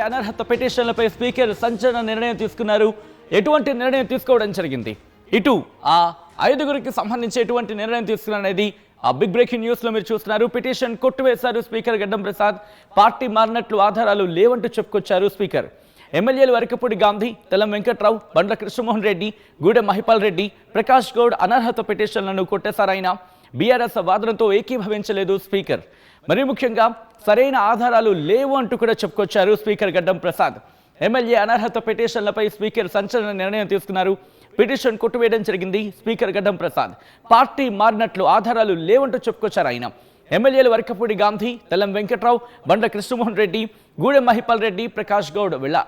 అనర్హత పిటిషన్లపై స్పీకర్ సంచలన నిర్ణయం తీసుకున్నారు. ఎటువంటి నిర్ణయం తీసుకోవడం జరిగింది, ఇటు ఆ 5గురికి సంబంధించి ఎటువంటి నిర్ణయం తీసుకున్నారనేది ఆ బిగ్ బ్రేకింగ్ న్యూస్ లో మీరు చూస్తున్నారు. పిటిషన్ కొట్టివేశారు స్పీకర్ గడ్డం ప్రసాద్. పార్టీ మారినట్లు ఆధారాలు లేవంటూ చెప్పుకొచ్చారు స్పీకర్. ఎమ్మెల్యేలు వరకపూడి గాంధీ, తెల్లం వెంకట్రావు, బండ్ల కృష్ణమోహన్ రెడ్డి, గూడెం మహిపాల్ రెడ్డి, ప్రకాష్ గౌడ్ అనర్హత పిటిషన్లను కొట్టేశారాయన. BRS వాదనతో ఏకీభవించలేదు speaker. మరీ ముఖ్యంగా సరైన ఆధారాలు లేవు అంటూ కూడా చెప్పుకొచ్చారు స్పీకర్ గడ్డం ప్రసాద్. ఎమ్మెల్యే అనర్హత పిటిషన్లపై స్పీకర్ సంచలన నిర్ణయం తీసుకున్నారు. పిటిషన్ కొట్టివేయడం జరిగింది స్పీకర్ గడ్డం ప్రసాద్. పార్టీ మారినట్లు ఆధారాలు లేవంటూ చెప్పుకొచ్చారు ఆయన. ఎమ్మెల్యేలు వరకపూడి గాంధీ, తెల్లం వెంకట్రావు, బండ్ల కృష్ణమోహన్ రెడ్డి, గూడెం మహిపాల్ రెడ్డి, ప్రకాష్ గౌడ్ వీళ్ళ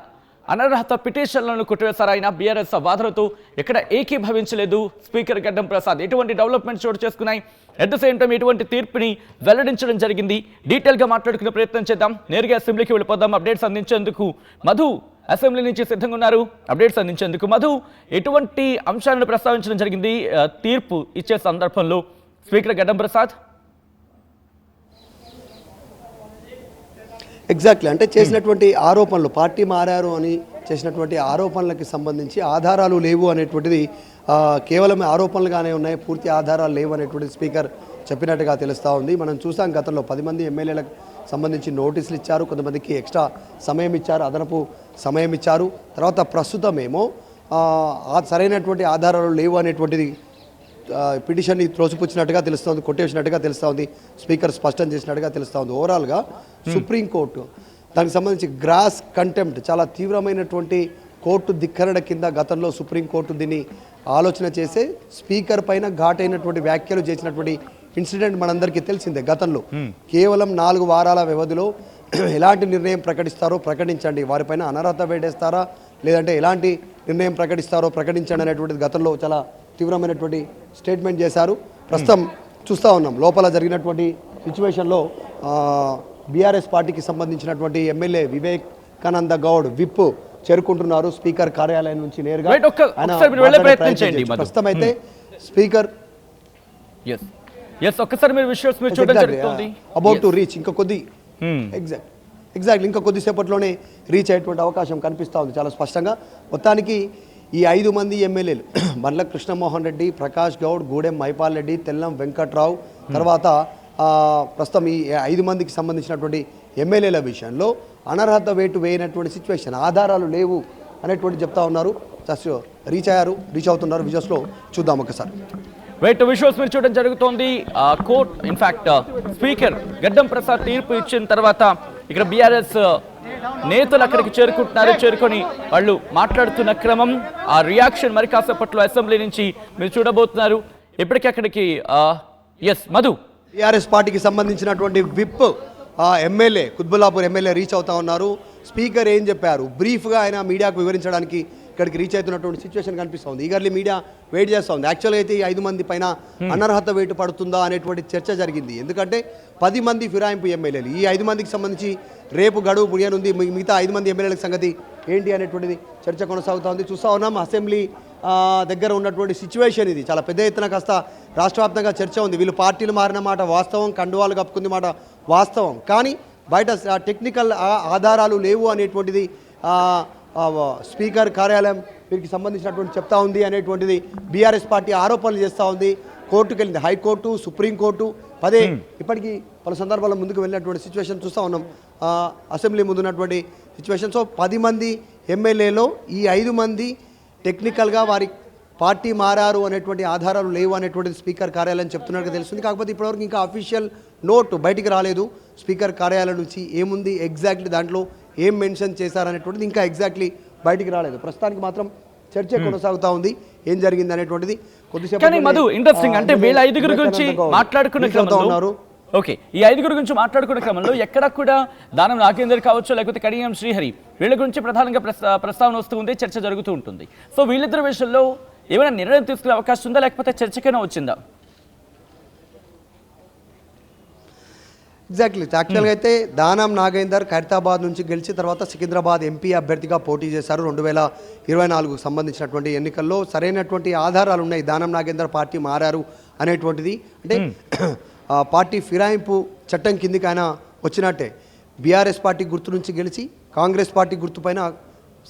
అనర్హత పిటిషన్లను కొట్టివేశారు ఆయన. బీఆర్ఎస్ వాదనతో ఎక్కడ ఏకీభవించలేదు స్పీకర్ గడ్డం ప్రసాద్. ఎటువంటి డెవలప్మెంట్స్ చోటు చేసుకున్నాయి, అట్ ద సేమ్ టైం ఎటువంటి తీర్పుని వెల్లడించడం జరిగింది, డీటెయిల్గా మాట్లాడుకునే ప్రయత్నం చేద్దాం. నేరుగా అసెంబ్లీకి వెళ్ళిపోదాం. అప్డేట్స్ అందించేందుకు మధు అసెంబ్లీ నుంచి సిద్ధంగా ఉన్నారు. అప్డేట్స్ అందించేందుకు మధు, ఎటువంటి అంశాలను ప్రస్తావించడం జరిగింది తీర్పు ఇచ్చే సందర్భంలో స్పీకర్ గడ్డం ప్రసాద్? ఎగ్జాక్ట్లీ, అంటే చేసినటువంటి ఆరోపణలు, పార్టీ మారారు అని చేసినటువంటి ఆరోపణలకి సంబంధించి ఆధారాలు లేవు అనేటువంటిది కేవలం ఆరోపణలుగానే ఉన్నాయి, పూర్తి ఆధారాలు లేవు అనేటువంటిది స్పీకర్ చెప్పినట్టుగా తెలుస్తూ ఉంది. మనం చూసాం గతంలో 10 మంది ఎమ్మెల్యేలకు సంబంధించి నోటీసులు ఇచ్చారు, కొంతమందికి ఎక్స్ట్రా సమయం ఇచ్చారు, అదనపు సమయం ఇచ్చారు. తర్వాత ప్రస్తుతం ఏమో సరైనటువంటి ఆధారాలు లేవు అనేటువంటిది పిటిషన్ని త్రోసిపుచ్చినట్టుగా తెలుస్తోంది, కొట్టేసినట్టుగా తెలుస్తూ ఉంది. స్పీకర్ స్పష్టం చేసినట్టుగా తెలుస్తూ ఉంది. ఓవరాల్గా సుప్రీంకోర్టు దానికి సంబంధించి గ్రాస్ కంటెంప్ట్, చాలా తీవ్రమైనటువంటి కోర్టు ధిక్కరణ కింద గతంలో సుప్రీంకోర్టు దీన్ని ఆలోచన చేసే స్పీకర్ పైన ఘాటైనటువంటి వ్యాఖ్యలు చేసినటువంటి ఇన్సిడెంట్ మనందరికీ తెలిసిందే. గతంలో కేవలం 4 వారాల వ్యవధిలో ఎలాంటి నిర్ణయం ప్రకటిస్తారో ప్రకటించండి, వారిపైన అనర్హత వేడేస్తారా లేదంటే ఎలాంటి నిర్ణయం ప్రకటిస్తారో ప్రకటించండి అనేటువంటిది గతంలో చాలా తీవ్రమైనటువంటి స్టేట్మెంట్ చేశారు. ప్రస్తుతం చూస్తూ ఉన్నాం లోపల జరిగినటువంటి సిచ్యువేషన్లో బీఆర్ఎస్ పార్టీకి సంబంధించినటువంటి ఎమ్మెల్యే వివేకానంద గౌడ్ విప్ చేరుకుంటున్నారు స్పీకర్ కార్యాలయం నుంచి నేరుగా. ప్రస్తుతం అయితే స్పీకర్ అబౌట్ టు రీచ్, ఇంకా కొద్ది ఎగ్జాక్ట్లీ ఇంకా కొద్దిసేపట్లోనే రీచ్ అయ్యేటువంటి అవకాశం కనిపిస్తూ ఉంది చాలా స్పష్టంగా. మొత్తానికి ఈ 5 మంది ఎమ్మెల్యేలు బండ్ల కృష్ణమోహన్ రెడ్డి, ప్రకాష్ గౌడ్, గూడెం మహిపాల్ రెడ్డి, తెల్లం వెంకట్రావు, తర్వాత ప్రస్తుతం ఈ 5 మందికి సంబంధించినటువంటి ఎమ్మెల్యేల విషయంలో అనర్హత వేటు వేయనటువంటి సిచ్యువేషన్, ఆధారాలు లేవు అనేటువంటి చెప్తా ఉన్నారు. జస్ట్ రీచ్ అవుతున్నారు. విజువల్స్లో చూద్దాం ఒకసారి. విజువల్స్ మీరు చూడడం జరుగుతోంది. కోర్ట్ ఇన్ఫాక్ట్ స్పీకర్ గడ్డం ప్రసాద్ తీర్పు ఇచ్చిన తర్వాత ఇక్కడ బీఆర్ఎస్ నేతలు అక్కడికి చేరుకొని వాళ్ళు మాట్లాడుతున్న క్రమం, ఆ రియాక్షన్ మరి కాసేపట్లో అసెంబ్లీ నుంచి మీరు చూడబోతున్నారు. ఇప్పటికీ అక్కడికి మధు టీఆర్ఎస్ పార్టీకి సంబంధించినటువంటి whip MLA Quthbullapur MLA reach అవుతా ఉన్నారు. స్పీకర్ ఏం చెప్పారు బ్రీఫ్గా ఆయన మీడియాకు వివరించడానికి ఇక్కడికి రీచ్ అవుతున్నటువంటి సిచ్యువేషన్ కనిపిస్తుంది. ఈగర్లీ మీడియా వెయిట్ చేస్తూ ఉంది. యాక్చువల్గా అయితే ఈ 5 మంది పైన అనర్హత వేటు పడుతుందా అనేటువంటి చర్చ జరిగింది. ఎందుకంటే 10 మంది ఫిరాయింపు ఎమ్మెల్యేలు, ఈ 5 మందికి సంబంధించి రేపు గడువు ముగియనుంది. మిగతా 5 మంది ఎమ్మెల్యేల సంగతి ఏంటి అనేటువంటిది చర్చ కొనసాగుతూ ఉంది. చూస్తూ ఉన్నాం అసెంబ్లీ దగ్గర ఉన్నటువంటి సిచ్యువేషన్ ఇది. చాలా పెద్ద ఎత్తున కాస్త రాష్ట్ర వ్యాప్తంగా చర్చ ఉంది. వీళ్ళు పార్టీలు మారిన మాట వాస్తవం, కండువాలు కప్పుకుంది మాట వాస్తవం, కానీ బయట టెక్నికల్ ఆధారాలు లేవు అనేటువంటిది స్పీకర్ కార్యాలయం వీరికి సంబంధించినటువంటి చెప్తా ఉంది అనేటువంటిది బీఆర్ఎస్ పార్టీ ఆరోపణలు చేస్తూ ఉంది. కోర్టుకు వెళ్ళింది, హైకోర్టు, సుప్రీంకోర్టు ఇప్పటికీ పలు సందర్భాల్లో ముందుకు వెళ్ళినటువంటి సిచ్యువేషన్ చూస్తూ ఉన్నాం. అసెంబ్లీ ముందున్నటువంటి సిచ్యువేషన్. సో 10 మంది ఎమ్మెల్యేలో ఈ 5 మంది టెక్నికల్గా వారి పార్టీ మారారు అనేటువంటి ఆధారాలు లేవు అనేటువంటిది స్పీకర్ కార్యాలయం చెప్తున్నట్టుగా తెలుస్తుంది. కాకపోతే ఇప్పటివరకు ఇంకా అఫీషియల్ నోట్ బయటికి రాలేదు స్పీకర్ కార్యాలయం నుంచి. ఏముంది ఎగ్జాక్ట్లీ దాంట్లో ఏం మెన్షన్ చేశారనేటువంటిది ఇంకా ఎగ్జాక్ట్లీ బయటికి రాలేదు. ప్రస్తుతానికి మాత్రం చర్చ కొనసాగుతూ ఉంది ఏం జరిగింది అనేటువంటిది. కొద్దిసేపు ఇంట్రెస్టింగ్ అంటే వీళ్ళ 5 గురించి మాట్లాడుకునే క్రమంలో ఈ 5 గురించి మాట్లాడుకునే క్రమంలో ఎక్కడ కూడా దానం నాగేందర్ కావచ్చు లేకపోతే కడియం శ్రీహరి వీళ్ళ గురించి ప్రధానంగా ప్రస్తావన వస్తూ ఉంది, చర్చ జరుగుతూ ఉంటుంది. సో వీళ్ళిద్దరి విషయంలో ఏమైనా నిర్ణయం తీసుకునే అవకాశం ఉందా లేకపోతే చర్చకైనా వచ్చిందా? ఎగ్జాక్ట్లీ, యాక్చువల్గా అయితే దానం నాగేందర్ ఖైరతాబాద్ నుంచి గెలిచి తర్వాత సికింద్రాబాద్ ఎంపీ అభ్యర్థిగా పోటీ చేశారు 2024కు సంబంధించినటువంటి ఎన్నికల్లో. సరైనటువంటి ఆధారాలు ఉన్నాయి దానం నాగేందర్ పార్టీ మారారు అనేటువంటిది. అంటే పార్టీ ఫిరాయింపు చట్టం కిందికి ఆయన వచ్చినట్టే. బీఆర్ఎస్ పార్టీ గుర్తు నుంచి గెలిచి కాంగ్రెస్ పార్టీ గుర్తుపైన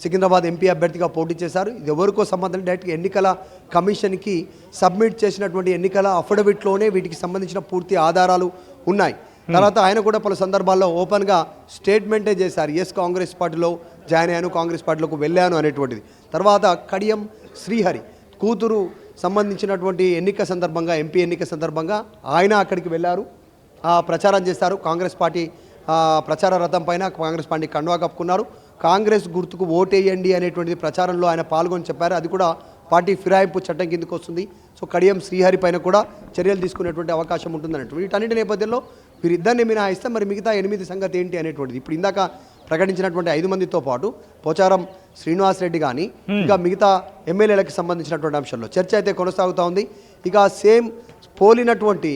సికింద్రాబాద్ ఎంపీ అభ్యర్థిగా పోటీ చేశారు. ఇది ఎవరికో సంబంధం డైరెక్ట్గా ఎన్నికల కమిషన్కి సబ్మిట్ చేసినటువంటి ఎన్నికల అఫిడవిట్లోనే వీటికి సంబంధించిన పూర్తి ఆధారాలు ఉన్నాయి. తర్వాత ఆయన కూడా పలు సందర్భాల్లో ఓపెన్గా స్టేట్మెంటే చేశారు, ఎస్ కాంగ్రెస్ పార్టీలో జాయిన్ అయ్యాను, కాంగ్రెస్ పార్టీలోకి వెళ్ళాను అనేటువంటిది. తర్వాత కడియం శ్రీహరి కూతురు సంబంధించినటువంటి ఎన్నిక సందర్భంగా, ఎంపీ ఎన్నిక సందర్భంగా ఆయన అక్కడికి వెళ్ళారు, ప్రచారం చేశారు. కాంగ్రెస్ పార్టీ ప్రచార రథం పైన కాంగ్రెస్ పార్టీ కండువా కప్పుకున్నారు. కాంగ్రెస్ గుర్తుకు ఓటేయండి అనేటువంటిది ప్రచారంలో ఆయన పాల్గొని చెప్పారు. అది కూడా పార్టీ ఫిరాయింపు చట్టం కిందకు వస్తుంది. సో కడియం శ్రీహరి పైన కూడా చర్యలు తీసుకునేటువంటి అవకాశం ఉంటుంది అనేటువంటి వీటన్నిటి నేపథ్యంలో వీరిద్దరిని మినహాయిస్తే మరి మిగతా 8 సంగతి ఏంటి అనేటువంటిది ఇప్పుడు ఇందాక ప్రకటించినటువంటి 5 మందితో పాటు పోచారం శ్రీనివాసరెడ్డి కానీ ఇంకా మిగతా ఎమ్మెల్యేలకు సంబంధించినటువంటి అంశంలో చర్చ అయితే కొనసాగుతూ ఉంది. ఇక సేమ్ పోలినటువంటి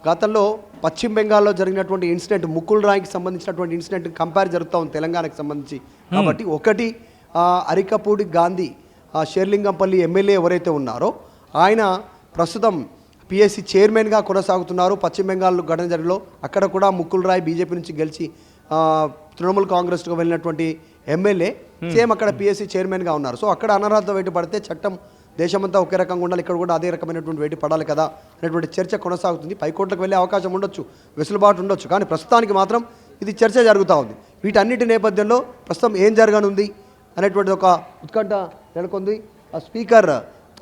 గతంలో పశ్చిమ బెంగాల్లో జరిగినటువంటి ఇన్సిడెంట్, ముకుల్ రాయ్కి సంబంధించినటువంటి ఇన్సిడెంట్ కంపేర్ జరుగుతూ ఉంది తెలంగాణకు సంబంధించి. కాబట్టి ఒకటి అరికపూడి గాంధీ షేర్లింగంపల్లి ఎమ్మెల్యే ఎవరైతే ఉన్నారో ఆయన ప్రస్తుతం పిఎస్సి చైర్మన్గా కొనసాగుతున్నారు. పశ్చిమ బెంగాల్ ఘటన జరిగిలో అక్కడ కూడా ముకుల్ రాయ్ బీజేపీ నుంచి గెలిచి తృణమూల్ కాంగ్రెస్కు వెళ్ళినటువంటి ఎమ్మెల్యే సేమ్ అక్కడ పిఎస్సి చైర్మన్గా ఉన్నారు. సో అక్కడ అనర్హత వేటు పడితే చట్టం దేశమంతా ఒకే రకంగా ఉండాలి, ఇక్కడ కూడా అదే రకమైనటువంటి వేటు పడాలి కదా అనేటువంటి చర్చ కొనసాగుతుంది. పైకోట్లకు వెళ్ళే అవకాశం ఉండొచ్చు, వెసులుబాటు ఉండొచ్చు, కానీ ప్రస్తుతానికి మాత్రం ఇది చర్చ జరుగుతూ ఉంది. వీటన్నిటి నేపథ్యంలో ప్రస్తుతం ఏం జరగనుంది అనేటువంటి ఒక ఉత్కంఠ నెలకొంది. ఆ స్పీకర్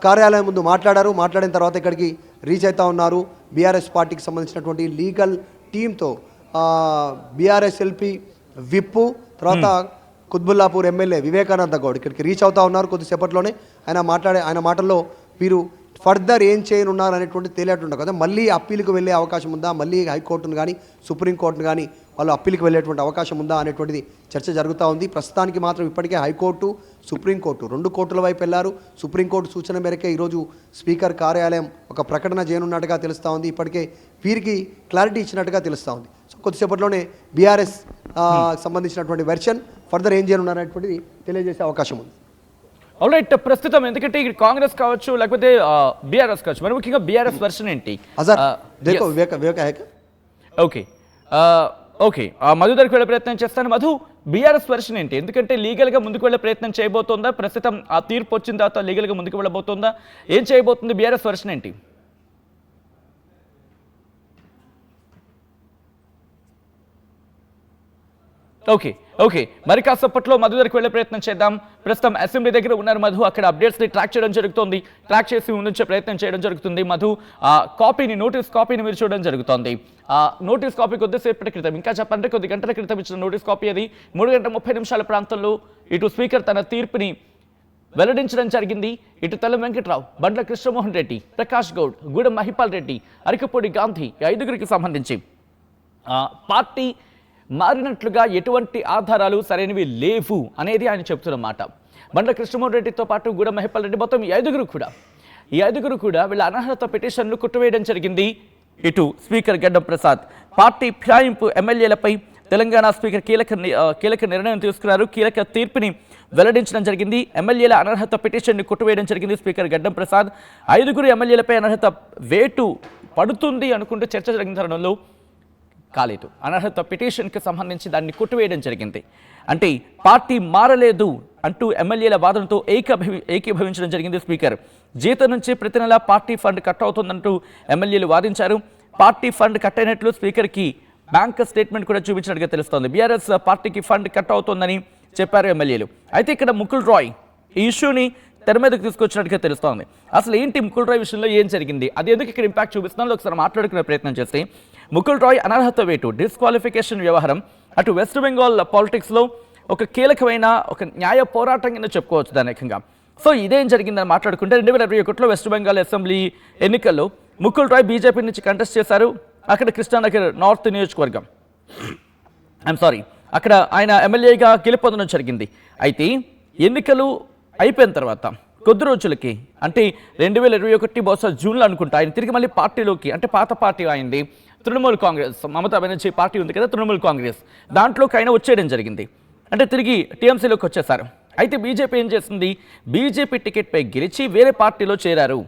కార్యాలయం ముందు మాట్లాడిన తర్వాత ఇక్కడికి రీచ్ అవుతూ ఉన్నారు. బీఆర్ఎస్ పార్టీకి సంబంధించినటువంటి లీగల్ టీంతో బీఆర్ఎస్ ఎల్పీ విప్పు తర్వాత కుత్బుల్లాపూర్ ఎమ్మెల్యే వివేకానంద గౌడ్ ఇక్కడికి రీచ్ అవుతూ ఉన్నారు. కొద్దిసేపట్లోనే ఆయన మాటల్లో వీరు ఫర్దర్ ఏం చేయనున్నారు అనేటువంటి తేలేటువంటి కదా, మళ్ళీ అప్పీల్కి వెళ్ళే అవకాశం ఉందా, మళ్ళీ హైకోర్టును కానీ సుప్రీంకోర్టును కానీ వాళ్ళు అప్పీల్కి వెళ్ళేటువంటి అవకాశం ఉందా అనేటువంటిది చర్చ జరుగుతూ ఉంది. ప్రస్తుతానికి మాత్రం ఇప్పటికే హైకోర్టు, సుప్రీంకోర్టు 2 కోర్టుల వైపు వెళ్ళారు. సుప్రీంకోర్టు సూచన మేరకే ఈరోజు స్పీకర్ కార్యాలయం ఒక ప్రకటన చేయనున్నట్టుగా తెలుస్తూ ఉంది. ఇప్పటికే వీరికి క్లారిటీ ఇచ్చినట్టుగా తెలుస్తూ ఉంది. సో కొద్దిసేపట్లోనే బీఆర్ఎస్ సంబంధించినటువంటి వెర్షన్ ఫర్దర్ ఏం చేయనున్నారనేటువంటిది తెలియజేసే అవకాశం ఉంది. ఆల్రైట్, ప్రస్తుతం ఎందుకంటే ఇక్కడ కాంగ్రెస్ కావచ్చు లేకపోతే బీఆర్ఎస్ కావచ్చు, మరి ముఖ్యంగా బీఆర్ఎస్ వెర్షన్ ఏంటి? ఓకే మధు దగ్గరికి వెళ్ళే ప్రయత్నం చేస్తాను. మధు, బీఆర్ఎస్ వెర్షన్ ఏంటి? ఎందుకంటే లీగల్గా ముందుకు వెళ్ళే ప్రయత్నం చేయబోతోందా? ప్రస్తుతం ఆ తీర్పు వచ్చిన తర్వాత లీగల్గా ముందుకు వెళ్ళబోతోందా? ఏం చేయబోతుంది? బీఆర్ఎస్ వెర్షన్ ఏంటి? ఓకే మరి కాసేపట్లో మధు దగ్గరికి వెళ్ళే ప్రయత్నం చేద్దాం. ప్రస్తుతం అసెంబ్లీ దగ్గర ఉన్నారు మధు. అక్కడ అప్డేట్స్ని ట్రాక్ చేయడం జరుగుతుంది, ట్రాక్ చేసి ముందుంచే ప్రయత్నం చేయడం జరుగుతుంది. మధు, నోటీస్ కాపీని మీరు చూడడం జరుగుతుంది. నోటీస్ కాపీ కొద్దిసేపటి క్రితం, ఇంకా చెప్పంటే కొద్ది గంటల క్రితం ఇచ్చిన నోటీస్ కాపీ అది. 3:30 ప్రాంతంలో ఇటు స్పీకర్ తన తీర్పుని వెల్లడించడం జరిగింది. ఇటు తెల్ల వెంకట్రావు, బండ్ల కృష్ణమోహన్ రెడ్డి, ప్రకాష్ గౌడ్, గూడెం మహిపాల్ రెడ్డి, అరికపూడి గాంధీ 5గురికి సంబంధించి పార్టీ మారినట్లుగా ఎటువంటి ఆధారాలు సరైనవి లేవు అనేది ఆయన చెప్తున్నమాట. బండ్ల కృష్ణమోహన్ రెడ్డితో పాటు గూడెం మహిపాల్ రెడ్డి, మొత్తం ఈ 5గురు కూడా వీళ్ళ అనర్హత పిటిషన్లు కొట్టివేయడం జరిగింది. ఇటు స్పీకర్ గడ్డం ప్రసాద్ పార్టీ ఫిరాయింపు ఎమ్మెల్యేలపై తెలంగాణ స్పీకర్ కీలక నిర్ణయం తీసుకున్నారు. కీలక తీర్పుని వెల్లడించడం జరిగింది. ఎమ్మెల్యేల అనర్హత పిటిషన్ని కొట్టివేయడం జరిగింది స్పీకర్ గడ్డం ప్రసాద్. 5గురు ఎమ్మెల్యేలపై అనర్హత వేటు పడుతుంది అనుకుంటూ చర్చ జరిగిన తరుణంలో కాలేదు. అనర్హత పిటిషన్కి సంబంధించి దాన్ని కొట్టివేయడం జరిగింది. అంటే పార్టీ మారలేదు అంటూ ఎమ్మెల్యేల వాదనతో ఏకీభవించడం జరిగింది స్పీకర్. జీతం నుంచి ప్రతి నెల పార్టీ ఫండ్ కట్ అవుతుందంటూ ఎమ్మెల్యేలు వాదించారు. పార్టీ ఫండ్ కట్ అయినట్లు స్పీకర్కి బ్యాంక్ స్టేట్మెంట్ కూడా చూపించినట్టుగా తెలుస్తోంది. బీఆర్ఎస్ పార్టీకి ఫండ్ కట్ అవుతోందని చెప్పారు ఎమ్మెల్యేలు. అయితే ఇక్కడ ముకుల్ రాయ్ ఈ ఇష్యూని తెర మీదకి తీసుకొచ్చినట్టుగా తెలుస్తోంది. అసలు ఏంటి ముకుల్ రాయ్ విషయంలో ఏం జరిగింది, అది ఎందుకు ఇక్కడ ఇంపాక్ట్ చూపిస్తుందో ఒకసారి మాట్లాడుకునే ప్రయత్నం చేస్తే, ముకుల్ రాయ్ అనర్హత వేటు డిస్క్వాలిఫికేషన్ వ్యవహారం అటు వెస్ట్ బెంగాల్ పాలిటిక్స్లో ఒక కీలకమైన ఒక న్యాయ పోరాటం కింద చెప్పుకోవచ్చు దానికంగా. సో ఇదేం జరిగిందని మాట్లాడుకుంటే 2021లో వెస్ట్ బెంగాల్ అసెంబ్లీ ఎన్నికల్లో ముకుల్ రాయ్ బీజేపీ నుంచి కంటెస్ట్ చేశారు. అక్కడ కృష్ణానగర్ నార్త్ నియోజకవర్గం అక్కడ ఆయన ఎమ్మెల్యేగా గెలుపొందడం జరిగింది. అయితే ఎన్నికలు అయిపోయిన తర్వాత కొద్ది రోజులకి, అంటే 2021 బహుశా జూన్లో అనుకుంటా, ఆయన తిరిగి మళ్ళీ పార్టీలోకి, అంటే పాత పార్టీ అయింది తృణమూల్ కాంగ్రెస్, మమతా బెనర్జీ పార్టీ ఉంది కదా తృణమూల్ కాంగ్రెస్, దాంట్లోకి ఆయన వచ్చేయడం జరిగింది. అంటే తిరిగి టీఎంసీలోకి వచ్చేసారు. అయితే బీజేపీ ఏం చేసింది, బీజేపీ టికెట్పై గెలిచి వేరే పార్టీలో చేరారు.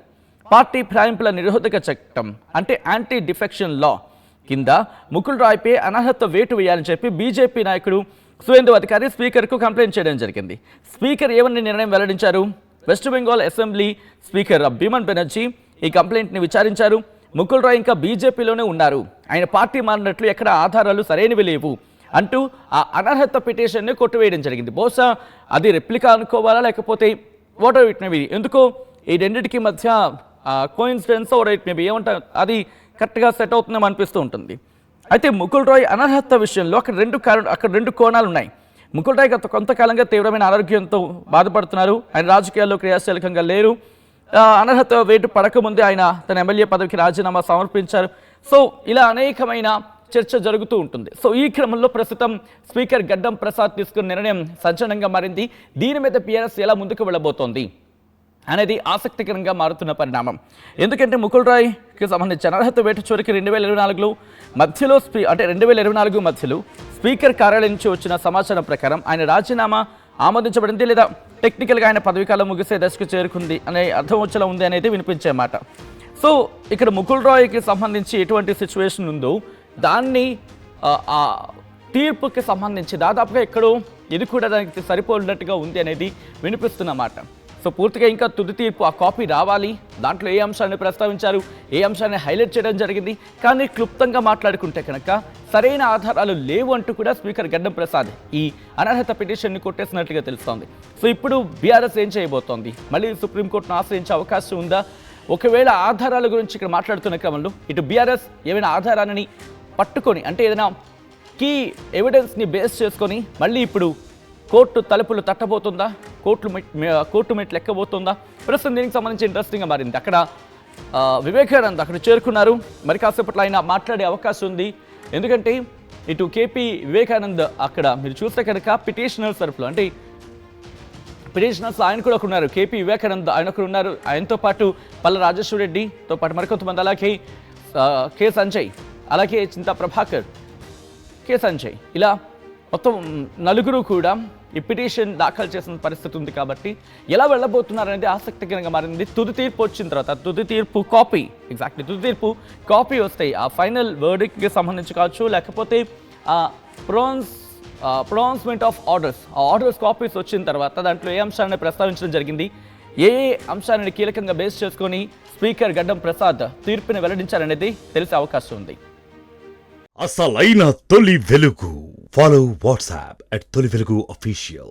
పార్టీ ఫిరాయింపుల నిరోధక చట్టం అంటే యాంటీ డిఫెక్షన్ లా కింద ముకుల్ రాయ్పై అనర్హత వేటు వేయాలని చెప్పి బీజేపీ నాయకుడు సువేందు అధికారి స్పీకర్కు కంప్లైంట్ చేయడం జరిగింది. స్పీకర్ ఏమని నిర్ణయం వెల్లడించారు? West Bengal assembly speaker Biman Banerjee ఈ కంప్లైంట్ని విచారించారు. ముకుల్ రాయ్ ఇంకా బీజేపీలోనే ఉన్నారు, ఆయన పార్టీ మారినట్లు ఎక్కడ ఆధారాలు సరైనవి లేవు అంటూ ఆ అనర్హత పిటిషన్ని కొట్టివేయడం జరిగింది. బహుశా అది రెప్లికా అనుకోవాలా లేకపోతే whatever it may be, ఎందుకో ఈ రెండింటికి మధ్య coincidence or it may be ఏమంటారు, అది కరెక్ట్గా సెట్ అవుతుందేమో అనిపిస్తూ ఉంటుంది. అయితే ముకుల్ రాయ్ అనర్హత విషయంలో అక్కడ రెండు కోణాలు ఉన్నాయి. ముకుల్ రాయ్ గత కొంతకాలంగా తీవ్రమైన అనారోగ్యంతో బాధపడుతున్నారు, ఆయన రాజకీయాల్లో క్రియాశీలకంగా లేరు. అనర్హత వేటు పడకముందే ఆయన తన ఎమ్మెల్యే పదవికి రాజీనామా సమర్పించారు. సో ఇలా అనేకమైన చర్చ జరుగుతూ ఉంటుంది. సో ఈ క్రమంలో ప్రస్తుతం స్పీకర్ గడ్డం ప్రసాద్ తీసుకున్న నిర్ణయం సంచలనంగా మారింది. దీని మీద బీఆర్ఎస్ ఎలా ముందుకు వెళ్ళబోతోంది అనేది ఆసక్తికరంగా మారుతున్న పరిణామం. ఎందుకంటే ముకుల్ రాయ్కి సంబంధించి అనర్హత వేటు చివరికి 2024 మధ్యలో 2024 మధ్యలో స్పీకర్ కార్యాలయం నుంచి వచ్చిన సమాచారం ప్రకారం ఆయన రాజీనామా ఆమోదించబడింది, లేదా టెక్నికల్గా ఆయన పదవీకాలం ముగిసే దశకు చేరుకుంది అనే అర్థం వచ్చేలా ఉంది అనేది వినిపించే మాట. సో ఇక్కడ ముకుల్ రాయ్కి సంబంధించి ఎటువంటి సిచ్యువేషన్ ఉందో దాన్ని ఆ తీర్పుకి సంబంధించి దాదాపుగా ఎక్కడో ఇది కూడా దానికి సరిపోలినట్టుగా ఉంది అనేది వినిపిస్తున్న మాట. సో పూర్తిగా ఇంకా తుది తీర్పు ఆ కాపీ రావాలి, దాంట్లో ఏ అంశాన్ని ప్రస్తావించారు, ఏ అంశాన్ని హైలైట్ చేయడం జరిగింది, కానీ క్లుప్తంగా మాట్లాడుకుంటే కనుక సరైన ఆధారాలు లేవు అంటూ కూడా స్పీకర్ గడ్డం ప్రసాద్ ఈ అనర్హత పిటిషన్ని కొట్టేసినట్లుగా తెలుస్తోంది. సో ఇప్పుడు బీఆర్ఎస్ ఏం చేయబోతోంది? మళ్ళీ సుప్రీంకోర్టును ఆశ్రయించే అవకాశం ఉందా? ఒకవేళ ఆధారాల గురించి ఇక్కడ మాట్లాడుతున్న క్రమంలో ఇటు బీఆర్ఎస్ ఏమైనా ఆధారాన్ని పట్టుకొని, అంటే ఏదైనా కీ ఎవిడెన్స్ని బేస్ చేసుకొని మళ్ళీ ఇప్పుడు కోర్టు తలుపులు తట్టబోతుందా, కోర్టు మెట్లు ఎక్కబోతుందా? ప్రస్తుతం దీనికి సంబంధించి ఇంట్రెస్టింగ్గా మారింది. అక్కడ వివేకానంద్ అక్కడ చేరుకున్నారు, మరి కాసేపట్లో ఆయన మాట్లాడే అవకాశం ఉంది. ఎందుకంటే ఇటు కేపీ వివేకానంద్ అక్కడ మీరు చూస్తే కనుక పిటిషనర్స్ తరపులో, అంటే పిటిషనర్స్ ఆయన కూడా ఒకరు ఉన్నారు, కేపీ వివేకానంద్ ఆయన ఒకరు ఉన్నారు, ఆయనతో పాటు పల్ల రాజేశ్వర రెడ్డితో పాటు మరికొంతమంది, అలాగే కె సంజయ్, అలాగే చింతా ప్రభాకర్, కె సంజయ్, ఇలా మొత్తం నలుగురు కూడా ఈ పిటిషన్ దాఖలు చేసిన పరిస్థితి ఉంది. కాబట్టి ఎలా వెళ్ళబోతున్నారనేది ఆసక్తికరంగా మారింది. తుది తీర్పు వచ్చిన తర్వాత తుది తీర్పు కాపీ వస్తాయి. ఆ ఫైనల్ వర్డిక్ట్కి సంబంధించి కావచ్చు, లేకపోతే ప్రొనౌన్స్మెంట్ ఆఫ్ ఆర్డర్స్, ఆ ఆర్డర్స్ కాపీస్ వచ్చిన తర్వాత దాంట్లో ఏ అంశాన్ని ప్రస్తావించడం జరిగింది, ఏ అంశాన్ని కీలకంగా బేస్ చేసుకొని స్పీకర్ గడ్డం ప్రసాద్ తీర్పుని వెల్లడించారనేది తెలిసే అవకాశం ఉంది. అసలైన తొలి వెలుగు. ఫాలో వాట్సాప్ @తొలి వెలుగు official.